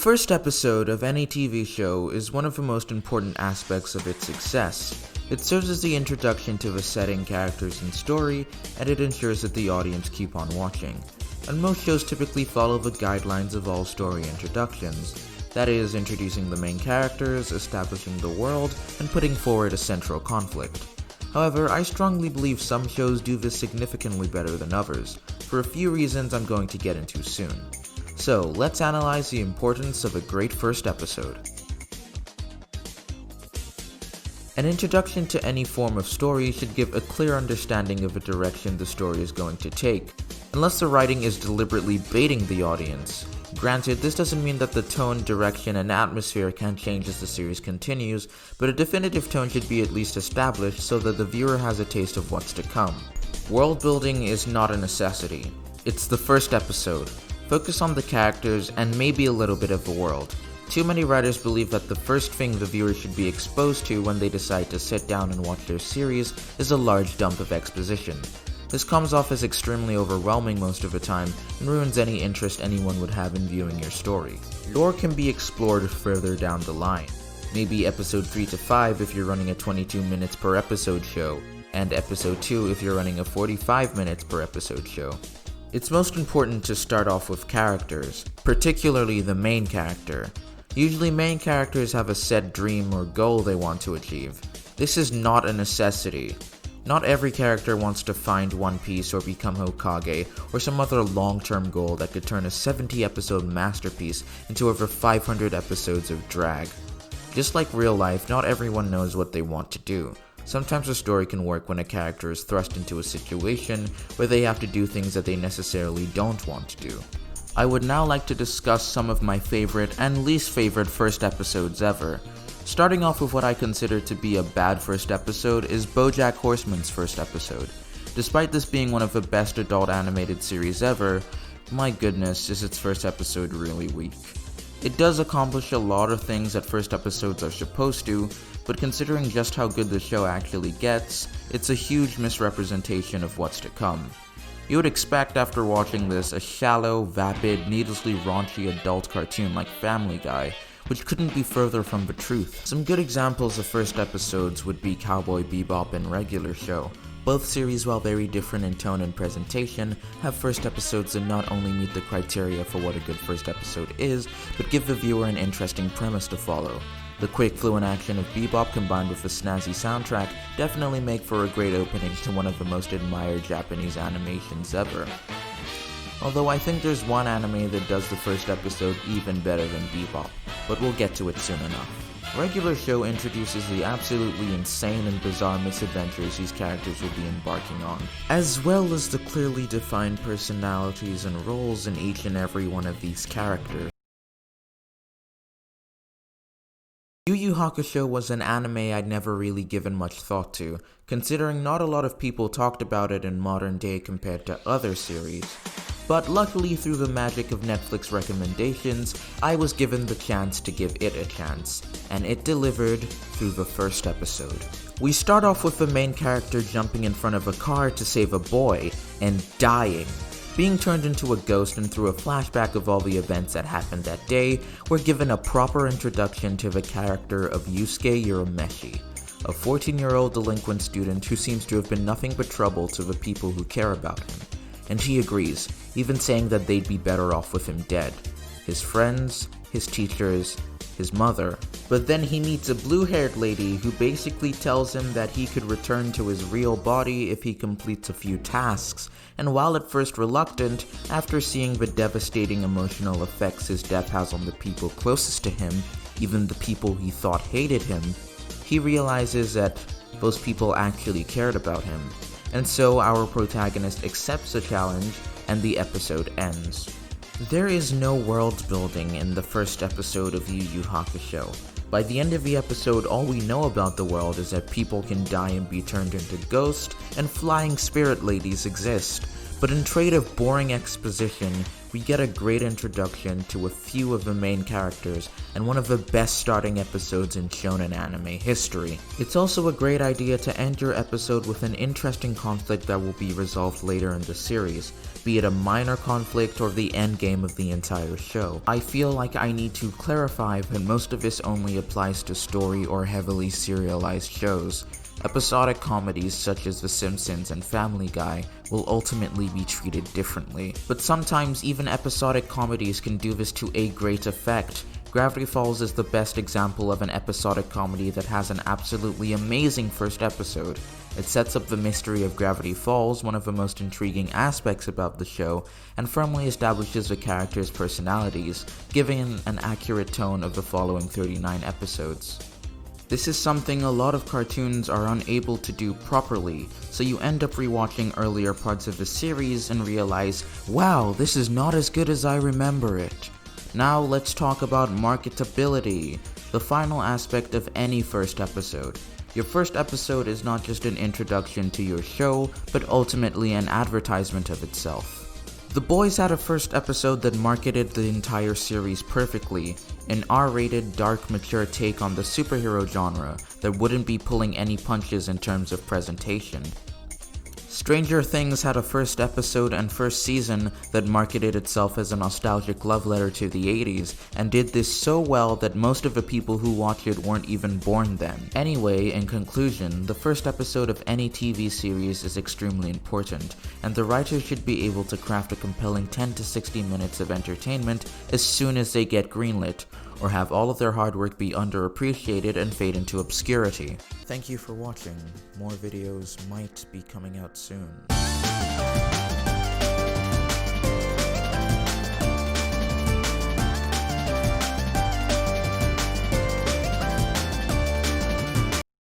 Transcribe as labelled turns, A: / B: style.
A: The first episode of any TV show is one of the most important aspects of its success. It serves as the introduction to the setting, characters, and story, and it ensures that the audience keep on watching. And most shows typically follow the guidelines of all story introductions. That is, introducing the main characters, establishing the world, and putting forward a central conflict. However, I strongly believe some shows do this significantly better than others, for a few reasons I'm going to get into soon. So, let's analyze the importance of a great first episode. An introduction to any form of story should give a clear understanding of the direction the story is going to take, unless the writing is deliberately baiting the audience. Granted, this doesn't mean that the tone, direction, and atmosphere can't change as the series continues, but a definitive tone should be at least established so that the viewer has a taste of what's to come. World building is not a necessity. It's the first episode. Focus on the characters and maybe a little bit of the world. Too many writers believe that the first thing the viewer should be exposed to when they decide to sit down and watch their series is a large dump of exposition. This comes off as extremely overwhelming most of the time and ruins any interest anyone would have in viewing your story. Lore can be explored further down the line. Maybe episode 3 to 5 if you're running a 22 minutes per episode show, and episode 2 if you're running a 45 minutes per episode show. It's most important to start off with characters, particularly the main character. Usually main characters have a set dream or goal they want to achieve. This is not a necessity. Not every character wants to find One Piece or become Hokage or some other long-term goal that could turn a 70-episode masterpiece into over 500 episodes of drag. Just like real life, not everyone knows what they want to do. Sometimes a story can work when a character is thrust into a situation where they have to do things that they necessarily don't want to do. I would now like to discuss some of my favorite and least favorite first episodes ever. Starting off with what I consider to be a bad first episode is Bojack Horseman's first episode. Despite this being one of the best adult animated series ever, my goodness, is its first episode really weak. It does accomplish a lot of things that first episodes are supposed to, but considering just how good the show actually gets, it's a huge misrepresentation of what's to come. You would expect after watching this a shallow, vapid, needlessly raunchy adult cartoon like Family Guy, which couldn't be further from the truth. Some good examples of first episodes would be Cowboy Bebop and Regular Show. Both series, while very different in tone and presentation, have first episodes that not only meet the criteria for what a good first episode is, but give the viewer an interesting premise to follow. The quick, fluent action of Bebop combined with a snazzy soundtrack definitely make for a great opening to one of the most admired Japanese animations ever. Although I think there's one anime that does the first episode even better than Bebop, but we'll get to it soon enough. Regular Show introduces the absolutely insane and bizarre misadventures these characters will be embarking on, as well as the clearly defined personalities and roles in each and every one of these characters. Yu Yu Hakusho was an anime I'd never really given much thought to, considering not a lot of people talked about it in modern day compared to other series. But luckily, through the magic of Netflix recommendations, I was given the chance to give it a chance, and it delivered through the first episode. We start off with the main character jumping in front of a car to save a boy, and dying. Being turned into a ghost, and through a flashback of all the events that happened that day, we're given a proper introduction to the character of Yusuke Urameshi, a 14-year-old delinquent student who seems to have been nothing but trouble to the people who care about him. And he agrees, even saying that they'd be better off with him dead. His friends, his teachers, his mother. But then he meets a blue-haired lady who basically tells him that he could return to his real body if he completes a few tasks, and while at first reluctant, after seeing the devastating emotional effects his death has on the people closest to him, even the people he thought hated him, he realizes that those people actually cared about him. And so our protagonist accepts the challenge, and the episode ends. There is no world building in the first episode of Yu Yu Hakusho. By the end of the episode, all we know about the world is that people can die and be turned into ghosts, and flying spirit ladies exist. But in trade of boring exposition, we get a great introduction to a few of the main characters and one of the best starting episodes in shonen anime history. It's also a great idea to end your episode with an interesting conflict that will be resolved later in the series, be it a minor conflict or the endgame of the entire show. I feel like I need to clarify that most of this only applies to story or heavily serialized shows. Episodic comedies such as The Simpsons and Family Guy will ultimately be treated differently. But sometimes even episodic comedies can do this to a great effect. Gravity Falls is the best example of an episodic comedy that has an absolutely amazing first episode. It sets up the mystery of Gravity Falls, one of the most intriguing aspects about the show, and firmly establishes the characters' personalities, giving an accurate tone of the following 39 episodes. This is something a lot of cartoons are unable to do properly, so you end up rewatching earlier parts of the series and realize, wow, this is not as good as I remember it. Now let's talk about marketability, the final aspect of any first episode. Your first episode is not just an introduction to your show, but ultimately an advertisement of itself. The Boys had a first episode that marketed the entire series perfectly, an R-rated, dark, mature take on the superhero genre that wouldn't be pulling any punches in terms of presentation. Stranger Things had a first episode and first season that marketed itself as a nostalgic love letter to the 80s, and did this so well that most of the people who watched it weren't even born then. Anyway, in conclusion, the first episode of any TV series is extremely important, and the writers should be able to craft a compelling 10 to 60 minutes of entertainment as soon as they get greenlit, or have all of their hard work be underappreciated and fade into obscurity. Thank you for watching. More videos might be coming out soon.